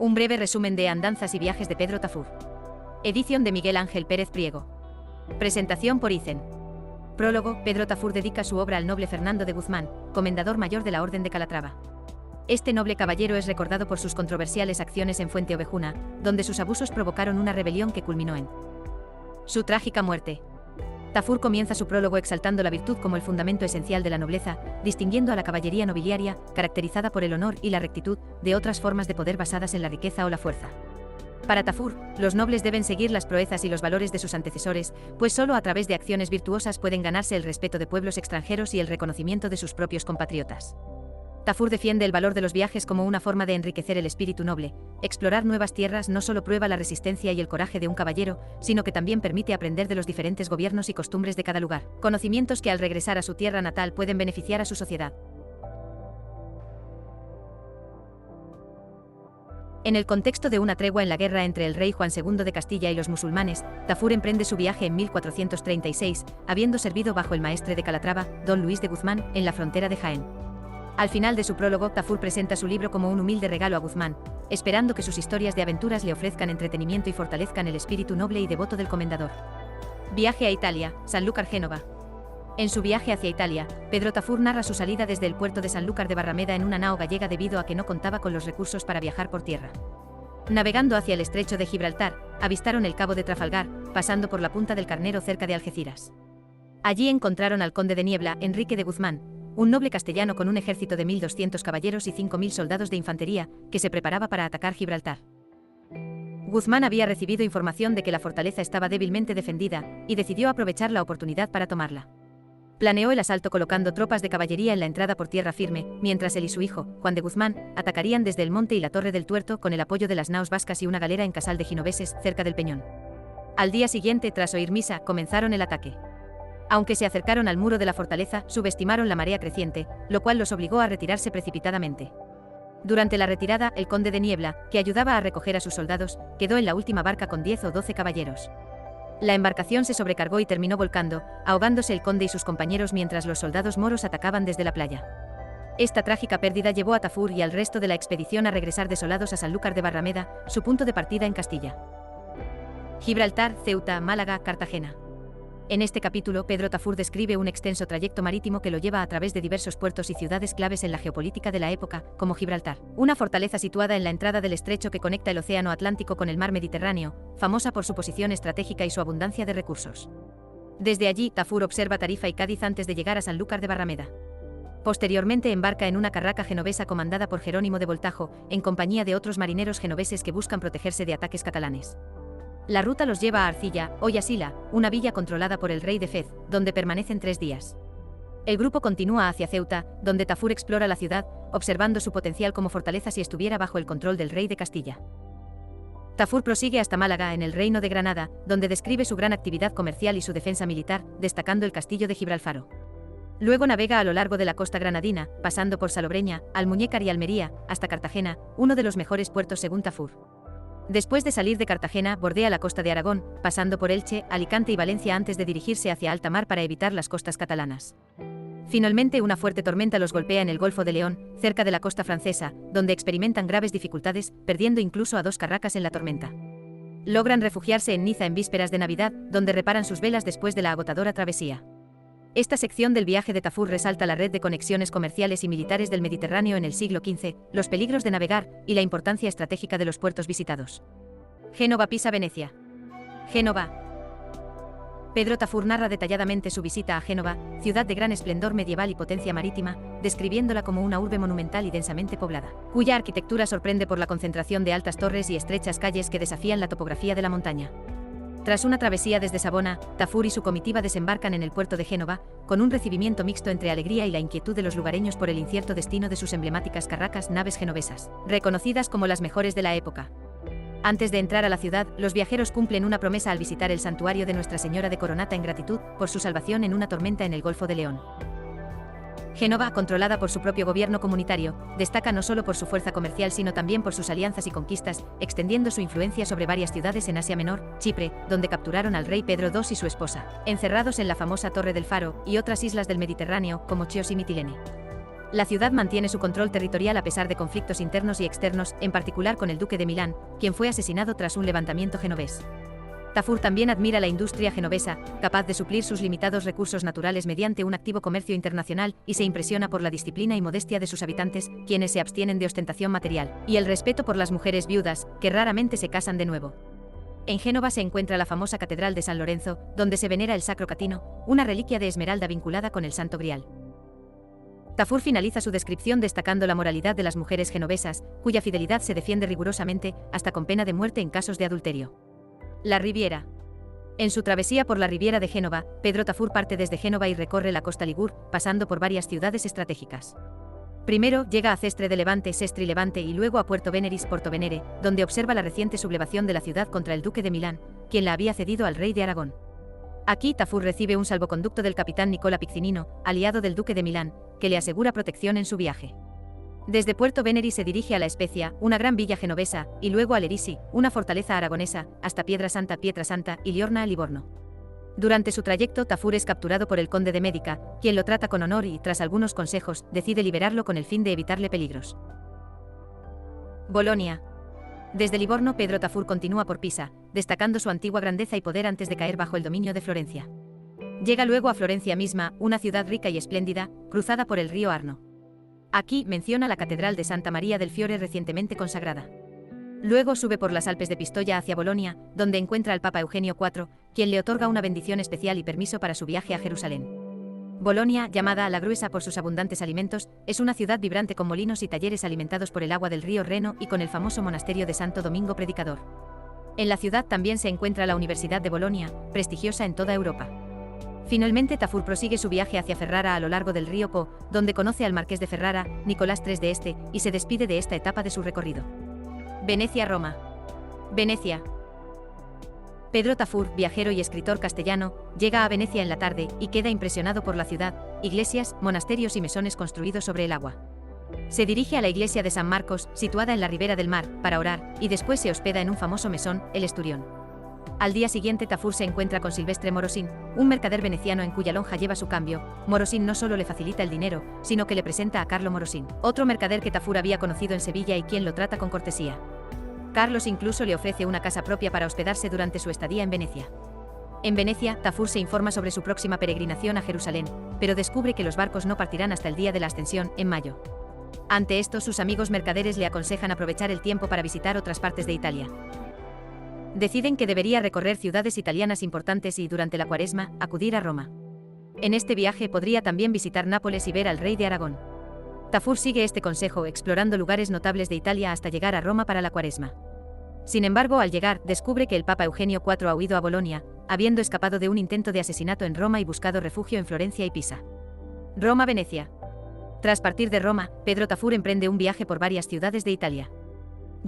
Un breve resumen de Andanzas y viajes de Pedro Tafur. Edición de Miguel Ángel Pérez Priego. Presentación por Icen. Prólogo. Pedro Tafur dedica su obra al noble Fernando de Guzmán, comendador mayor de la Orden de Calatrava. Este noble caballero es recordado por sus controversiales acciones en Fuente Ovejuna, donde sus abusos provocaron una rebelión que culminó en su trágica muerte. Tafur comienza su prólogo exaltando la virtud como el fundamento esencial de la nobleza, distinguiendo a la caballería nobiliaria, caracterizada por el honor y la rectitud, de otras formas de poder basadas en la riqueza o la fuerza. Para Tafur, los nobles deben seguir las proezas y los valores de sus antecesores, pues solo a través de acciones virtuosas pueden ganarse el respeto de pueblos extranjeros y el reconocimiento de sus propios compatriotas. Tafur defiende el valor de los viajes como una forma de enriquecer el espíritu noble. Explorar nuevas tierras no solo prueba la resistencia y el coraje de un caballero, sino que también permite aprender de los diferentes gobiernos y costumbres de cada lugar, conocimientos que al regresar a su tierra natal pueden beneficiar a su sociedad. En el contexto de una tregua en la guerra entre el rey Juan II de Castilla y los musulmanes, Tafur emprende su viaje en 1436, habiendo servido bajo el maestre de Calatrava, don Luis de Guzmán, en la frontera de Jaén. Al final de su prólogo, Tafur presenta su libro como un humilde regalo a Guzmán, esperando que sus historias de aventuras le ofrezcan entretenimiento y fortalezcan el espíritu noble y devoto del comendador. Viaje a Italia, Sanlúcar, Génova. En su viaje hacia Italia, Pedro Tafur narra su salida desde el puerto de Sanlúcar de Barrameda en una nao gallega debido a que no contaba con los recursos para viajar por tierra. Navegando hacia el estrecho de Gibraltar, avistaron el cabo de Trafalgar, pasando por la Punta del Carnero cerca de Algeciras. Allí encontraron al conde de Niebla, Enrique de Guzmán, un noble castellano con un ejército de 1.200 caballeros y 5.000 soldados de infantería, que se preparaba para atacar Gibraltar. Guzmán había recibido información de que la fortaleza estaba débilmente defendida, y decidió aprovechar la oportunidad para tomarla. Planeó el asalto colocando tropas de caballería en la entrada por tierra firme, mientras él y su hijo, Juan de Guzmán, atacarían desde el monte y la Torre del Tuerto con el apoyo de las naos vascas y una galera en Casal de Ginoveses, cerca del Peñón. Al día siguiente, tras oír misa, comenzaron el ataque. Aunque se acercaron al muro de la fortaleza, subestimaron la marea creciente, lo cual los obligó a retirarse precipitadamente. Durante la retirada, el conde de Niebla, que ayudaba a recoger a sus soldados, quedó en la última barca con 10 o 12 caballeros. La embarcación se sobrecargó y terminó volcando, ahogándose el conde y sus compañeros mientras los soldados moros atacaban desde la playa. Esta trágica pérdida llevó a Tafur y al resto de la expedición a regresar desolados a Sanlúcar de Barrameda, su punto de partida en Castilla. Gibraltar, Ceuta, Málaga, Cartagena. En este capítulo, Pedro Tafur describe un extenso trayecto marítimo que lo lleva a través de diversos puertos y ciudades claves en la geopolítica de la época, como Gibraltar, una fortaleza situada en la entrada del estrecho que conecta el Océano Atlántico con el mar Mediterráneo, famosa por su posición estratégica y su abundancia de recursos. Desde allí, Tafur observa Tarifa y Cádiz antes de llegar a Sanlúcar de Barrameda. Posteriormente embarca en una carraca genovesa comandada por Jerónimo de Voltajo, en compañía de otros marineros genoveses que buscan protegerse de ataques catalanes. La ruta los lleva a Arcilla, hoy Asila, una villa controlada por el rey de Fez, donde permanecen 3 días. El grupo continúa hacia Ceuta, donde Tafur explora la ciudad, observando su potencial como fortaleza si estuviera bajo el control del rey de Castilla. Tafur prosigue hasta Málaga, en el Reino de Granada, donde describe su gran actividad comercial y su defensa militar, destacando el castillo de Gibralfaro. Luego navega a lo largo de la costa granadina, pasando por Salobreña, Almuñécar y Almería, hasta Cartagena, uno de los mejores puertos según Tafur. Después de salir de Cartagena, bordea la costa de Aragón, pasando por Elche, Alicante y Valencia antes de dirigirse hacia alta mar para evitar las costas catalanas. Finalmente, una fuerte tormenta los golpea en el Golfo de León, cerca de la costa francesa, donde experimentan graves dificultades, perdiendo incluso a 2 carracas en la tormenta. Logran refugiarse en Niza en vísperas de Navidad, donde reparan sus velas después de la agotadora travesía. Esta sección del viaje de Tafur resalta la red de conexiones comerciales y militares del Mediterráneo en el siglo XV, los peligros de navegar y la importancia estratégica de los puertos visitados. Génova, Pisa, Venecia. Génova. Pedro Tafur narra detalladamente su visita a Génova, ciudad de gran esplendor medieval y potencia marítima, describiéndola como una urbe monumental y densamente poblada, cuya arquitectura sorprende por la concentración de altas torres y estrechas calles que desafían la topografía de la montaña. Tras una travesía desde Savona, Tafur y su comitiva desembarcan en el puerto de Génova, con un recibimiento mixto entre alegría y la inquietud de los lugareños por el incierto destino de sus emblemáticas carracas naves genovesas, reconocidas como las mejores de la época. Antes de entrar a la ciudad, los viajeros cumplen una promesa al visitar el santuario de Nuestra Señora de Coronata en gratitud por su salvación en una tormenta en el Golfo de León. Génova, controlada por su propio gobierno comunitario, destaca no solo por su fuerza comercial sino también por sus alianzas y conquistas, extendiendo su influencia sobre varias ciudades en Asia Menor, Chipre, donde capturaron al rey Pedro II y su esposa, encerrados en la famosa Torre del Faro, y otras islas del Mediterráneo, como Chios y Mitilene. La ciudad mantiene su control territorial a pesar de conflictos internos y externos, en particular con el duque de Milán, quien fue asesinado tras un levantamiento genovés. Tafur también admira la industria genovesa, capaz de suplir sus limitados recursos naturales mediante un activo comercio internacional, y se impresiona por la disciplina y modestia de sus habitantes, quienes se abstienen de ostentación material, y el respeto por las mujeres viudas, que raramente se casan de nuevo. En Génova se encuentra la famosa Catedral de San Lorenzo, donde se venera el Sacro Catino, una reliquia de esmeralda vinculada con el Santo Grial. Tafur finaliza su descripción destacando la moralidad de las mujeres genovesas, cuya fidelidad se defiende rigurosamente, hasta con pena de muerte en casos de adulterio. La Riviera. En su travesía por la Riviera de Génova, Pedro Tafur parte desde Génova y recorre la costa Ligur, pasando por varias ciudades estratégicas. Primero llega a Cestre de Levante, Sestri Levante, y luego a Puerto Veneris, Porto Venere, donde observa la reciente sublevación de la ciudad contra el duque de Milán, quien la había cedido al rey de Aragón. Aquí Tafur recibe un salvoconducto del capitán Nicola Piccinino, aliado del duque de Milán, que le asegura protección en su viaje. Desde Puerto Veneris se dirige a La Especia, una gran villa genovesa, y luego a Lerisi, una fortaleza aragonesa, hasta Pietrasanta y Liorna, Livorno. Durante su trayecto Tafur es capturado por el conde de Médica, quien lo trata con honor y, tras algunos consejos, decide liberarlo con el fin de evitarle peligros. Bolonia. Desde Livorno Pedro Tafur continúa por Pisa, destacando su antigua grandeza y poder antes de caer bajo el dominio de Florencia. Llega luego a Florencia misma, una ciudad rica y espléndida, cruzada por el río Arno. Aquí menciona la Catedral de Santa María del Fiore recientemente consagrada. Luego sube por las Alpes de Pistoia hacia Bolonia, donde encuentra al Papa Eugenio IV, quien le otorga una bendición especial y permiso para su viaje a Jerusalén. Bolonia, llamada a la gruesa por sus abundantes alimentos, es una ciudad vibrante con molinos y talleres alimentados por el agua del río Reno y con el famoso monasterio de Santo Domingo Predicador. En la ciudad también se encuentra la Universidad de Bolonia, prestigiosa en toda Europa. Finalmente Tafur prosigue su viaje hacia Ferrara a lo largo del río Po, donde conoce al marqués de Ferrara, Nicolás III de Este, y se despide de esta etapa de su recorrido. Venecia-Roma. Venecia. Pedro Tafur, viajero y escritor castellano, llega a Venecia en la tarde y queda impresionado por la ciudad, iglesias, monasterios y mesones construidos sobre el agua. Se dirige a la iglesia de San Marcos, situada en la ribera del mar, para orar, y después se hospeda en un famoso mesón, el Esturión. Al día siguiente Tafur se encuentra con Silvestre Morosín, un mercader veneciano en cuya lonja lleva su cambio. Morosín no solo le facilita el dinero, sino que le presenta a Carlo Morosín, otro mercader que Tafur había conocido en Sevilla y quien lo trata con cortesía. Carlos incluso le ofrece una casa propia para hospedarse durante su estadía en Venecia. En Venecia, Tafur se informa sobre su próxima peregrinación a Jerusalén, pero descubre que los barcos no partirán hasta el día de la Ascensión, en mayo. Ante esto, sus amigos mercaderes le aconsejan aprovechar el tiempo para visitar otras partes de Italia. Deciden que debería recorrer ciudades italianas importantes y, durante la Cuaresma, acudir a Roma. En este viaje podría también visitar Nápoles y ver al rey de Aragón. Tafur sigue este consejo, explorando lugares notables de Italia hasta llegar a Roma para la Cuaresma. Sin embargo, al llegar, descubre que el Papa Eugenio IV ha huido a Bolonia, habiendo escapado de un intento de asesinato en Roma y buscado refugio en Florencia y Pisa. Roma-Venecia. Tras partir de Roma, Pedro Tafur emprende un viaje por varias ciudades de Italia.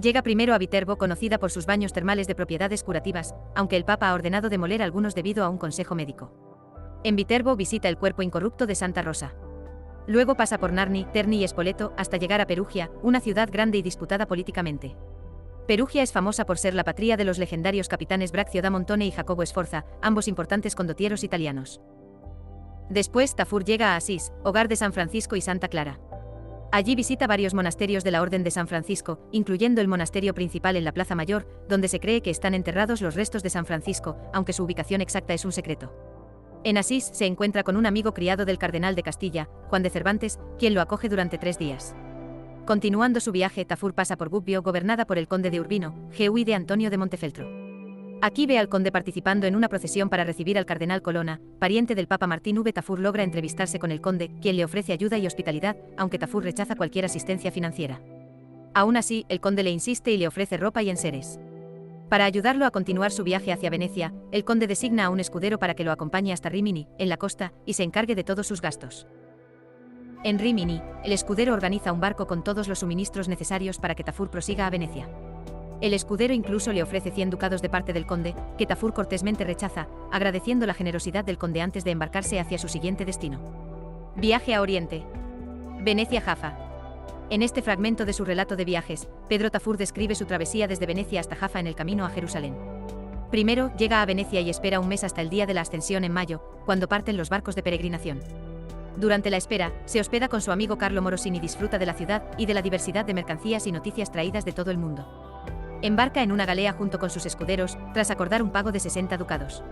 Llega primero a Viterbo, conocida por sus baños termales de propiedades curativas, aunque el Papa ha ordenado demoler algunos debido a un consejo médico. En Viterbo visita el cuerpo incorrupto de Santa Rosa. Luego pasa por Narni, Terni y Spoleto, hasta llegar a Perugia, una ciudad grande y disputada políticamente. Perugia es famosa por ser la patria de los legendarios capitanes Braccio da Montone y Jacobo Sforza, ambos importantes condottieros italianos. Después Tafur llega a Asís, hogar de San Francisco y Santa Clara. Allí visita varios monasterios de la Orden de San Francisco, incluyendo el monasterio principal en la Plaza Mayor, donde se cree que están enterrados los restos de San Francisco, aunque su ubicación exacta es un secreto. En Asís se encuentra con un amigo criado del cardenal de Castilla, Juan de Cervantes, quien lo acoge durante 3 días. Continuando su viaje, Tafur pasa por Gubbio, gobernada por el conde de Urbino, Geuí de Antonio de Montefeltro. Aquí ve al conde participando en una procesión para recibir al cardenal Colonna, pariente del Papa Martín V. Tafur logra entrevistarse con el conde, quien le ofrece ayuda y hospitalidad, aunque Tafur rechaza cualquier asistencia financiera. Aún así, el conde le insiste y le ofrece ropa y enseres. Para ayudarlo a continuar su viaje hacia Venecia, el conde designa a un escudero para que lo acompañe hasta Rimini, en la costa, y se encargue de todos sus gastos. En Rimini, el escudero organiza un barco con todos los suministros necesarios para que Tafur prosiga a Venecia. El escudero incluso le ofrece 100 ducados de parte del conde, que Tafur cortésmente rechaza, agradeciendo la generosidad del conde antes de embarcarse hacia su siguiente destino. Viaje a Oriente. Venecia-Jaffa. En este fragmento de su relato de viajes, Pedro Tafur describe su travesía desde Venecia hasta Jaffa en el camino a Jerusalén. Primero, llega a Venecia y espera un mes hasta el día de la Ascensión en mayo, cuando parten los barcos de peregrinación. Durante la espera, se hospeda con su amigo Carlo Morosini y disfruta de la ciudad y de la diversidad de mercancías y noticias traídas de todo el mundo. Embarca en una galea junto con sus escuderos, tras acordar un pago de 60 ducados.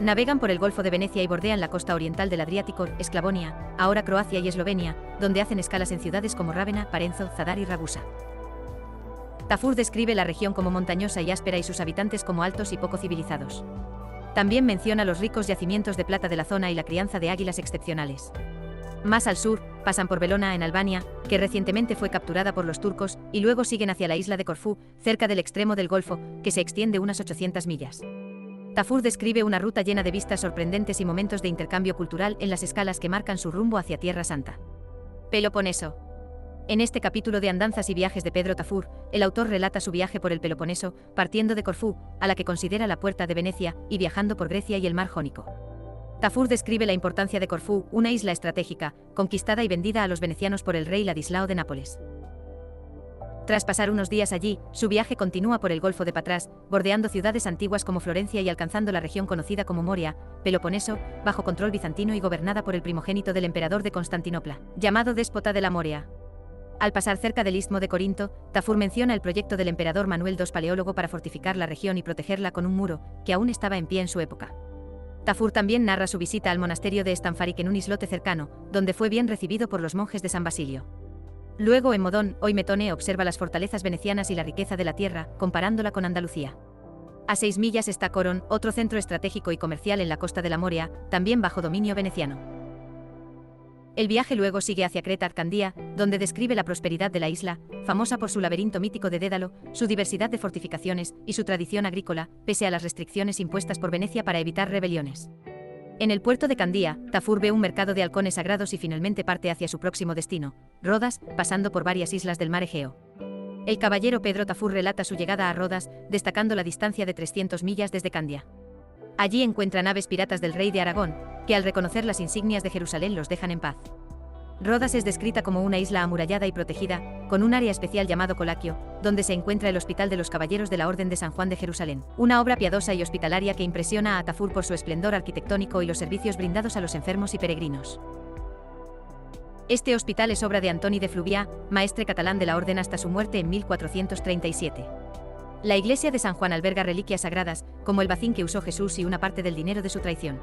Navegan por el Golfo de Venecia y bordean la costa oriental del Adriático, Esclavonia, ahora Croacia y Eslovenia, donde hacen escalas en ciudades como Rávena, Parenzo, Zadar y Ragusa. Tafur describe la región como montañosa y áspera y sus habitantes como altos y poco civilizados. También menciona los ricos yacimientos de plata de la zona y la crianza de águilas excepcionales. Más al sur, pasan por Belona en Albania, que recientemente fue capturada por los turcos, y luego siguen hacia la isla de Corfú, cerca del extremo del Golfo, que se extiende unas 800 millas. Tafur describe una ruta llena de vistas sorprendentes y momentos de intercambio cultural en las escalas que marcan su rumbo hacia Tierra Santa. Peloponeso. En este capítulo de Andanzas y viajes de Pedro Tafur, el autor relata su viaje por el Peloponeso, partiendo de Corfú, a la que considera la puerta de Venecia, y viajando por Grecia y el mar Jónico. Tafur describe la importancia de Corfú, una isla estratégica, conquistada y vendida a los venecianos por el rey Ladislao de Nápoles. Tras pasar unos días allí, su viaje continúa por el Golfo de Patras, bordeando ciudades antiguas como Florencia y alcanzando la región conocida como Moria, Peloponeso, bajo control bizantino y gobernada por el primogénito del emperador de Constantinopla, llamado Déspota de la Moria. Al pasar cerca del Istmo de Corinto, Tafur menciona el proyecto del emperador Manuel II Paleólogo para fortificar la región y protegerla con un muro, que aún estaba en pie en su época. Tafur también narra su visita al monasterio de Stanfaric en un islote cercano, donde fue bien recibido por los monjes de San Basilio. Luego en Modón, hoy Metone, observa las fortalezas venecianas y la riqueza de la tierra, comparándola con Andalucía. A 6 millas está Coron, otro centro estratégico y comercial en la costa de la Moria, también bajo dominio veneciano. El viaje luego sigue hacia Creta Arcandía, donde describe la prosperidad de la isla, famosa por su laberinto mítico de Dédalo, su diversidad de fortificaciones y su tradición agrícola, pese a las restricciones impuestas por Venecia para evitar rebeliones. En el puerto de Candía, Tafur ve un mercado de halcones sagrados y finalmente parte hacia su próximo destino, Rodas, pasando por varias islas del mar Egeo. El caballero Pedro Tafur relata su llegada a Rodas, destacando la distancia de 300 millas desde Candia. Allí encuentra naves piratas del rey de Aragón, que al reconocer las insignias de Jerusalén los dejan en paz. Rodas es descrita como una isla amurallada y protegida, con un área especial llamado Colaquio, donde se encuentra el Hospital de los Caballeros de la Orden de San Juan de Jerusalén, una obra piadosa y hospitalaria que impresiona a Tafur por su esplendor arquitectónico y los servicios brindados a los enfermos y peregrinos. Este hospital es obra de Antoni de Fluvià, maestre catalán de la orden hasta su muerte en 1437. La iglesia de San Juan alberga reliquias sagradas, como el bacín que usó Jesús y una parte del dinero de su traición.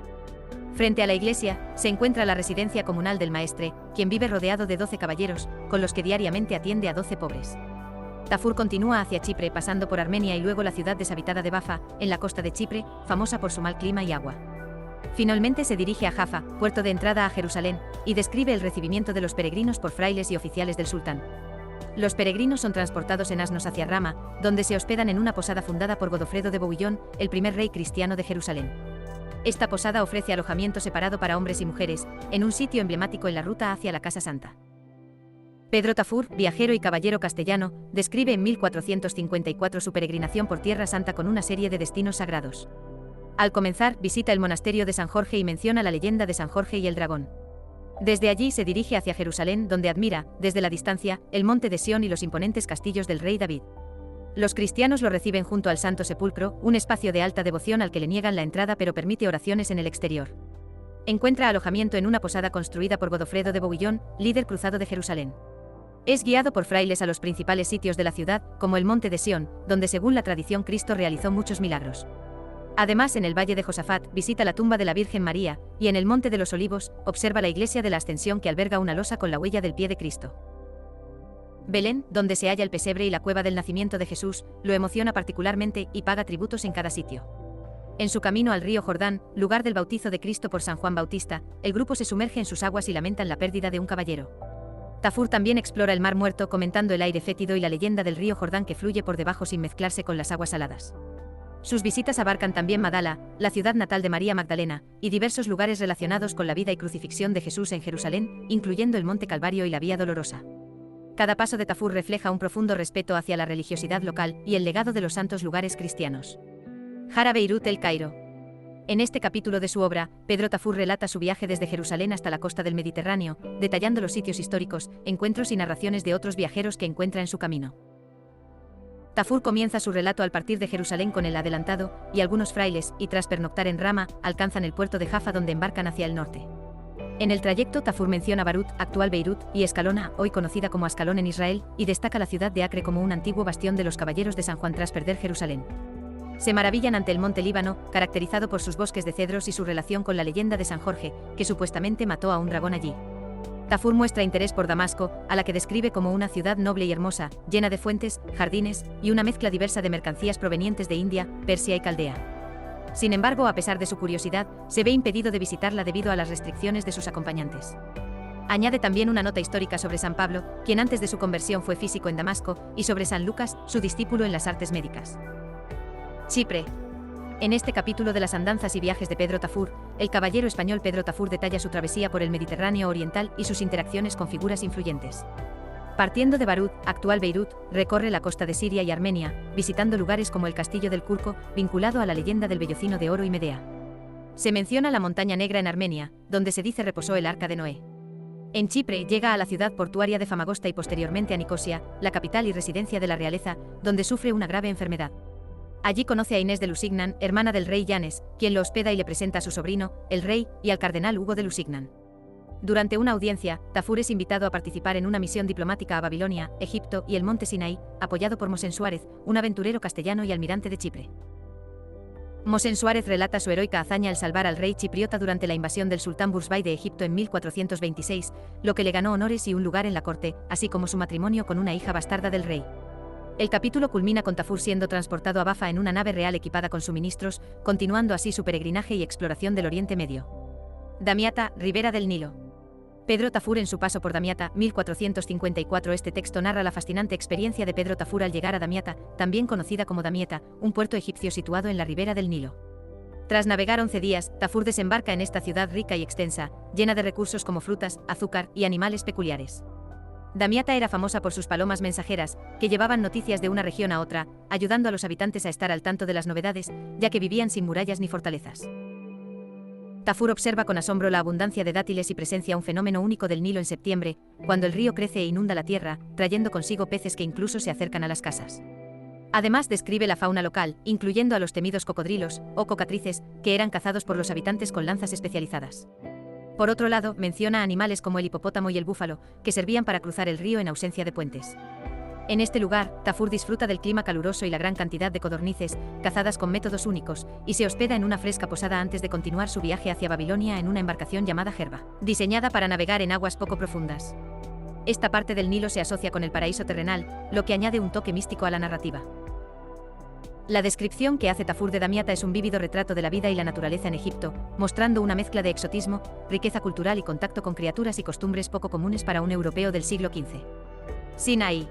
Frente a la iglesia, se encuentra la residencia comunal del maestre, quien vive rodeado de 12 caballeros, con los que diariamente atiende a 12 pobres. Tafur continúa hacia Chipre pasando por Armenia y luego la ciudad deshabitada de Bafa, en la costa de Chipre, famosa por su mal clima y agua. Finalmente se dirige a Jaffa, puerto de entrada a Jerusalén, y describe el recibimiento de los peregrinos por frailes y oficiales del sultán. Los peregrinos son transportados en asnos hacia Rama, donde se hospedan en una posada fundada por Godofredo de Bouillon, el primer rey cristiano de Jerusalén. Esta posada ofrece alojamiento separado para hombres y mujeres, en un sitio emblemático en la ruta hacia la Casa Santa. Pedro Tafur, viajero y caballero castellano, describe en 1454 su peregrinación por Tierra Santa con una serie de destinos sagrados. Al comenzar, visita el monasterio de San Jorge y menciona la leyenda de San Jorge y el dragón. Desde allí se dirige hacia Jerusalén, donde admira, desde la distancia, el monte de Sión y los imponentes castillos del rey David. Los cristianos lo reciben junto al Santo Sepulcro, un espacio de alta devoción al que le niegan la entrada pero permite oraciones en el exterior. Encuentra alojamiento en una posada construida por Godofredo de Bouillon, líder cruzado de Jerusalén. Es guiado por frailes a los principales sitios de la ciudad, como el monte de Sión, donde según la tradición Cristo realizó muchos milagros. Además, en el valle de Josafat, visita la tumba de la Virgen María, y en el monte de los Olivos, observa la iglesia de la Ascensión que alberga una losa con la huella del pie de Cristo. Belén, donde se halla el pesebre y la cueva del nacimiento de Jesús, lo emociona particularmente y paga tributos en cada sitio. En su camino al río Jordán, lugar del bautizo de Cristo por San Juan Bautista, el grupo se sumerge en sus aguas y lamentan la pérdida de un caballero. Tafur también explora el Mar Muerto comentando el aire fétido y la leyenda del río Jordán que fluye por debajo sin mezclarse con las aguas saladas. Sus visitas abarcan también Magdala, la ciudad natal de María Magdalena, y diversos lugares relacionados con la vida y crucifixión de Jesús en Jerusalén, incluyendo el Monte Calvario y la Vía Dolorosa. Cada paso de Tafur refleja un profundo respeto hacia la religiosidad local y el legado de los santos lugares cristianos. Jara Beirut el Cairo. En este capítulo de su obra, Pedro Tafur relata su viaje desde Jerusalén hasta la costa del Mediterráneo, detallando los sitios históricos, encuentros y narraciones de otros viajeros que encuentra en su camino. Tafur comienza su relato al partir de Jerusalén con el adelantado y algunos frailes, y tras pernoctar en Rama, alcanzan el puerto de Jaffa donde embarcan hacia el norte. En el trayecto Tafur menciona Barut, actual Beirut, y Escalona, hoy conocida como Ascalón en Israel, y destaca la ciudad de Acre como un antiguo bastión de los caballeros de San Juan tras perder Jerusalén. Se maravillan ante el monte Líbano, caracterizado por sus bosques de cedros y su relación con la leyenda de San Jorge, que supuestamente mató a un dragón allí. Tafur muestra interés por Damasco, a la que describe como una ciudad noble y hermosa, llena de fuentes, jardines, y una mezcla diversa de mercancías provenientes de India, Persia y Caldea. Sin embargo, a pesar de su curiosidad, se ve impedido de visitarla debido a las restricciones de sus acompañantes. Añade también una nota histórica sobre San Pablo, quien antes de su conversión fue físico en Damasco, y sobre San Lucas, su discípulo en las artes médicas. Chipre. En este capítulo de las andanzas y viajes de Pedro Tafur, el caballero español Pedro Tafur detalla su travesía por el Mediterráneo oriental y sus interacciones con figuras influyentes. Partiendo de Barut, actual Beirut, recorre la costa de Siria y Armenia, visitando lugares como el Castillo del Curco, vinculado a la leyenda del Vellocino de Oro y Medea. Se menciona la Montaña Negra en Armenia, donde se dice reposó el Arca de Noé. En Chipre llega a la ciudad portuaria de Famagosta y posteriormente a Nicosia, la capital y residencia de la realeza, donde sufre una grave enfermedad. Allí conoce a Inés de Lusignan, hermana del rey Llanes, quien lo hospeda y le presenta a su sobrino, el rey, y al cardenal Hugo de Lusignan. Durante una audiencia, Tafur es invitado a participar en una misión diplomática a Babilonia, Egipto y el monte Sinaí, apoyado por Mosén Suárez, un aventurero castellano y almirante de Chipre. Mosén Suárez relata su heroica hazaña al salvar al rey chipriota durante la invasión del sultán Burzbay de Egipto en 1426, lo que le ganó honores y un lugar en la corte, así como su matrimonio con una hija bastarda del rey. El capítulo culmina con Tafur siendo transportado a Bafa en una nave real equipada con suministros, continuando así su peregrinaje y exploración del Oriente Medio. Damiata, ribera del Nilo. Pedro Tafur en su paso por Damiata, 1454. Este texto narra la fascinante experiencia de Pedro Tafur al llegar a Damiata, también conocida como Damieta, un puerto egipcio situado en la ribera del Nilo. Tras navegar 11 días, Tafur desembarca en esta ciudad rica y extensa, llena de recursos como frutas, azúcar y animales peculiares. Damiata era famosa por sus palomas mensajeras, que llevaban noticias de una región a otra, ayudando a los habitantes a estar al tanto de las novedades, ya que vivían sin murallas ni fortalezas. Tafur observa con asombro la abundancia de dátiles y presencia un fenómeno único del Nilo en septiembre, cuando el río crece e inunda la tierra, trayendo consigo peces que incluso se acercan a las casas. Además describe la fauna local, incluyendo a los temidos cocodrilos, o cocatrices, que eran cazados por los habitantes con lanzas especializadas. Por otro lado, menciona animales como el hipopótamo y el búfalo, que servían para cruzar el río en ausencia de puentes. En este lugar, Tafur disfruta del clima caluroso y la gran cantidad de codornices, cazadas con métodos únicos, y se hospeda en una fresca posada antes de continuar su viaje hacia Babilonia en una embarcación llamada Gerba, diseñada para navegar en aguas poco profundas. Esta parte del Nilo se asocia con el paraíso terrenal, lo que añade un toque místico a la narrativa. La descripción que hace Tafur de Damiata es un vívido retrato de la vida y la naturaleza en Egipto, mostrando una mezcla de exotismo, riqueza cultural y contacto con criaturas y costumbres poco comunes para un europeo del siglo XV. Sinaí.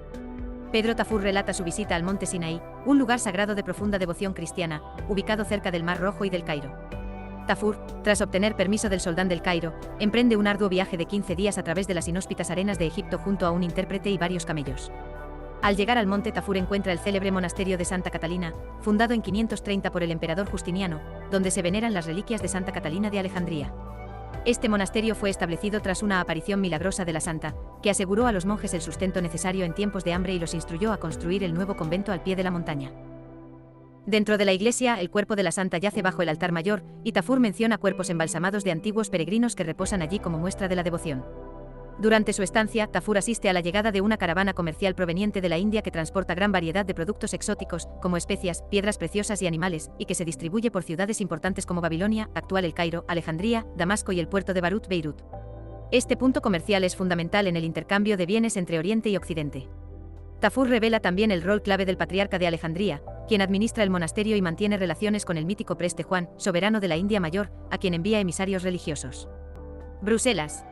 Pedro Tafur relata su visita al monte Sinaí, un lugar sagrado de profunda devoción cristiana, ubicado cerca del Mar Rojo y del Cairo. Tafur, tras obtener permiso del soldán del Cairo, emprende un arduo viaje de 15 días a través de las inhóspitas arenas de Egipto junto a un intérprete y varios camellos. Al llegar al monte Tafur encuentra el célebre monasterio de Santa Catalina, fundado en 530 por el emperador Justiniano, donde se veneran las reliquias de Santa Catalina de Alejandría. Este monasterio fue establecido tras una aparición milagrosa de la santa, que aseguró a los monjes el sustento necesario en tiempos de hambre y los instruyó a construir el nuevo convento al pie de la montaña. Dentro de la iglesia, el cuerpo de la santa yace bajo el altar mayor, y Tafur menciona cuerpos embalsamados de antiguos peregrinos que reposan allí como muestra de la devoción. Durante su estancia, Tafur asiste a la llegada de una caravana comercial proveniente de la India que transporta gran variedad de productos exóticos, como especias, piedras preciosas y animales, y que se distribuye por ciudades importantes como Babilonia, actual El Cairo, Alejandría, Damasco y el puerto de Barut, Beirut. Este punto comercial es fundamental en el intercambio de bienes entre Oriente y Occidente. Tafur revela también el rol clave del patriarca de Alejandría, quien administra el monasterio y mantiene relaciones con el mítico preste Juan, soberano de la India Mayor, a quien envía emisarios religiosos. Bruselas.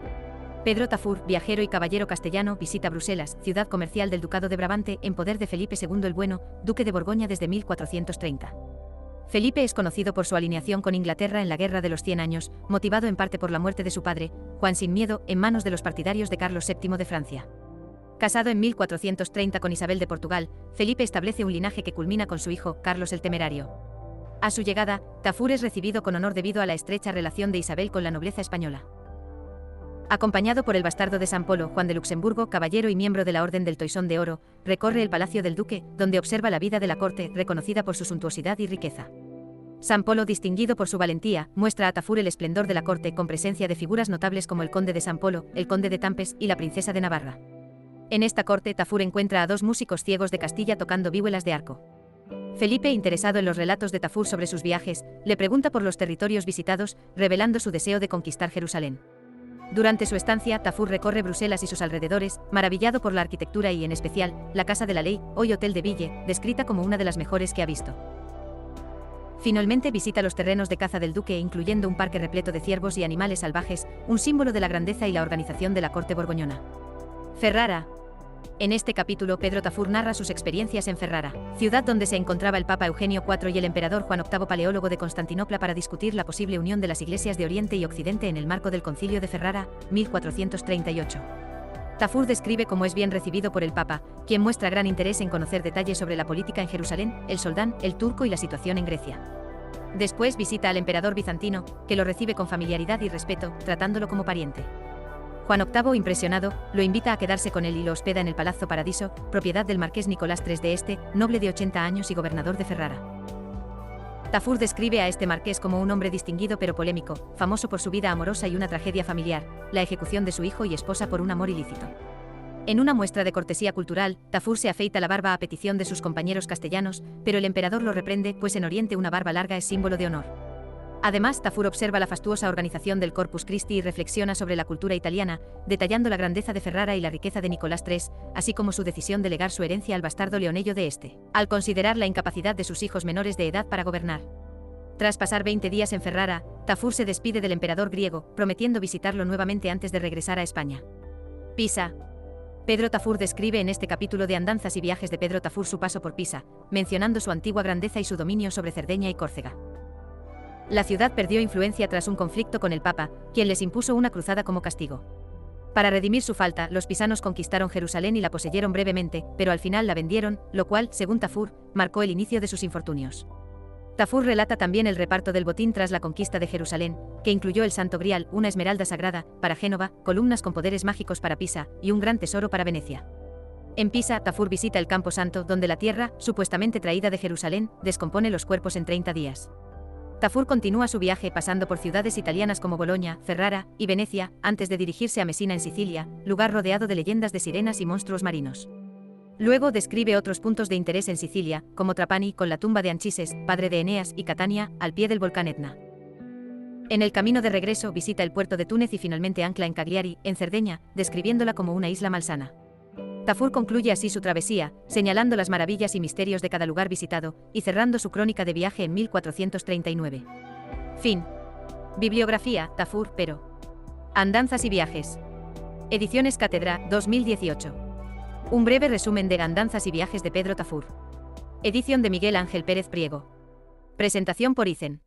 Pedro Tafur, viajero y caballero castellano, visita Bruselas, ciudad comercial del Ducado de Brabante, en poder de Felipe II el Bueno, duque de Borgoña desde 1430. Felipe es conocido por su alineación con Inglaterra en la Guerra de los 100 Años, motivado en parte por la muerte de su padre, Juan sin Miedo, en manos de los partidarios de Carlos VII de Francia. Casado en 1430 con Isabel de Portugal, Felipe establece un linaje que culmina con su hijo, Carlos el Temerario. A su llegada, Tafur es recibido con honor debido a la estrecha relación de Isabel con la nobleza española. Acompañado por el bastardo de San Polo, Juan de Luxemburgo, caballero y miembro de la Orden del Toisón de Oro, recorre el palacio del duque, donde observa la vida de la corte, reconocida por su suntuosidad y riqueza. San Polo, distinguido por su valentía, muestra a Tafur el esplendor de la corte con presencia de figuras notables como el conde de San Polo, el conde de Tampes y la princesa de Navarra. En esta corte, Tafur encuentra a dos músicos ciegos de Castilla tocando vihuelas de arco. Felipe, interesado en los relatos de Tafur sobre sus viajes, le pregunta por los territorios visitados, revelando su deseo de conquistar Jerusalén. Durante su estancia, Tafur recorre Bruselas y sus alrededores, maravillado por la arquitectura y, en especial, la Casa de la Ley, hoy Hotel de Ville, descrita como una de las mejores que ha visto. Finalmente visita los terrenos de caza del duque, incluyendo un parque repleto de ciervos y animales salvajes, un símbolo de la grandeza y la organización de la corte borgoñona. Ferrara. En este capítulo, Pedro Tafur narra sus experiencias en Ferrara, ciudad donde se encontraba el Papa Eugenio IV y el emperador Juan VIII, paleólogo de Constantinopla, para discutir la posible unión de las iglesias de Oriente y Occidente en el marco del Concilio de Ferrara, 1438. Tafur describe cómo es bien recibido por el Papa, quien muestra gran interés en conocer detalles sobre la política en Jerusalén, el Soldán, el turco y la situación en Grecia. Después visita al emperador bizantino, que lo recibe con familiaridad y respeto, tratándolo como pariente. Juan VIII, impresionado, lo invita a quedarse con él y lo hospeda en el Palazzo Paradiso, propiedad del marqués Nicolás III de Este, noble de 80 años y gobernador de Ferrara. Tafur describe a este marqués como un hombre distinguido pero polémico, famoso por su vida amorosa y una tragedia familiar, la ejecución de su hijo y esposa por un amor ilícito. En una muestra de cortesía cultural, Tafur se afeita la barba a petición de sus compañeros castellanos, pero el emperador lo reprende, pues en Oriente una barba larga es símbolo de honor. Además, Tafur observa la fastuosa organización del Corpus Christi y reflexiona sobre la cultura italiana, detallando la grandeza de Ferrara y la riqueza de Nicolás III, así como su decisión de legar su herencia al bastardo Leonello de Este, al considerar la incapacidad de sus hijos menores de edad para gobernar. Tras pasar 20 días en Ferrara, Tafur se despide del emperador griego, prometiendo visitarlo nuevamente antes de regresar a España. Pisa. Pedro Tafur describe en este capítulo de Andanzas y viajes de Pedro Tafur su paso por Pisa, mencionando su antigua grandeza y su dominio sobre Cerdeña y Córcega. La ciudad perdió influencia tras un conflicto con el Papa, quien les impuso una cruzada como castigo. Para redimir su falta, los pisanos conquistaron Jerusalén y la poseyeron brevemente, pero al final la vendieron, lo cual, según Tafur, marcó el inicio de sus infortunios. Tafur relata también el reparto del botín tras la conquista de Jerusalén, que incluyó el Santo Grial, una esmeralda sagrada para Génova, columnas con poderes mágicos para Pisa, y un gran tesoro para Venecia. En Pisa, Tafur visita el Campo Santo, donde la tierra, supuestamente traída de Jerusalén, descompone los cuerpos en 30 días. Tafur continúa su viaje pasando por ciudades italianas como Boloña, Ferrara y Venecia, antes de dirigirse a Mesina en Sicilia, lugar rodeado de leyendas de sirenas y monstruos marinos. Luego describe otros puntos de interés en Sicilia, como Trapani con la tumba de Anchises, padre de Eneas, y Catania, al pie del volcán Etna. En el camino de regreso visita el puerto de Túnez y finalmente ancla en Cagliari, en Cerdeña, describiéndola como una isla malsana. Tafur concluye así su travesía, señalando las maravillas y misterios de cada lugar visitado, y cerrando su crónica de viaje en 1439. Fin. Bibliografía, Tafur, pero. Andanzas y viajes. Ediciones Cátedra, 2018. Un breve resumen de Andanzas y viajes de Pedro Tafur. Edición de Miguel Ángel Pérez Priego. Presentación por Icen.